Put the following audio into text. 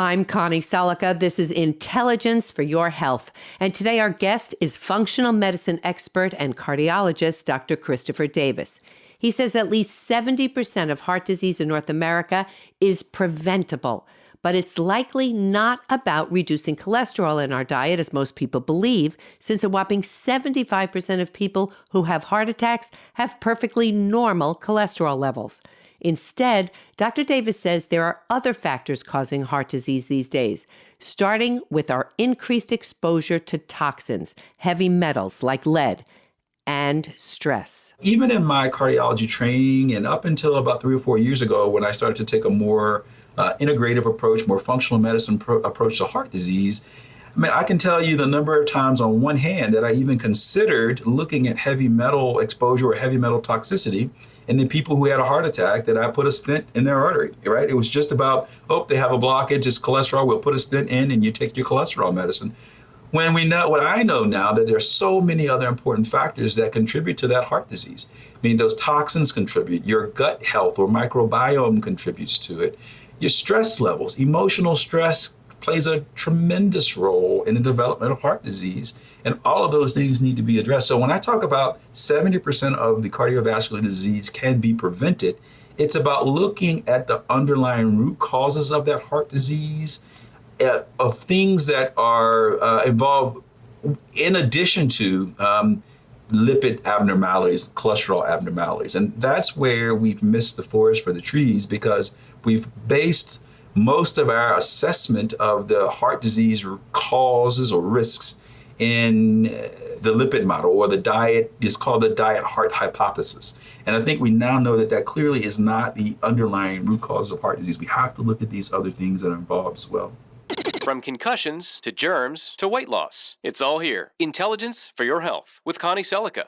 I'm Connie Selica. This is Intelligence for Your Health. And today our guest is functional medicine expert and cardiologist, Dr. Christopher Davis. He says at least 70% of heart disease in North America is preventable, but it's likely not about reducing cholesterol in our diet, as most people believe, since a whopping 75% of people who have heart attacks have perfectly normal cholesterol levels. Instead, Dr. Davis says there are other factors causing heart disease these days, starting with our increased exposure to toxins, heavy metals like lead, and stress. Even in my cardiology training and up until about 3 or 4 years ago, when I started to take a more integrative approach, more functional medicine approach to heart disease, I can tell you the number of times on one hand that I even considered looking at heavy metal exposure or heavy metal toxicity in the people who had a heart attack, that I put a stent in their artery, right? It was just about, they have a blockage, it's cholesterol, we'll put a stent in and you take your cholesterol medicine. When we know, what I know now, that there's so many other important factors that contribute to that heart disease. Those toxins contribute, your gut health or microbiome contributes to it, your stress levels, emotional stress plays a tremendous role in the development of heart disease. And all of those things need to be addressed. So when I talk about 70% of the cardiovascular disease can be prevented, it's about looking at the underlying root causes of that heart disease, of things that are involved in addition to lipid abnormalities, cholesterol abnormalities. And that's where we've missed the forest for the trees, because we've based most of our assessment of the heart disease causes or risks in the lipid model, or the diet is called the diet heart hypothesis. And I think we now know that that clearly is not the underlying root cause of heart disease. We have to look at these other things that are involved as well. From concussions to germs to weight loss, it's all here. Intelligence for Your Health with Connie Selica.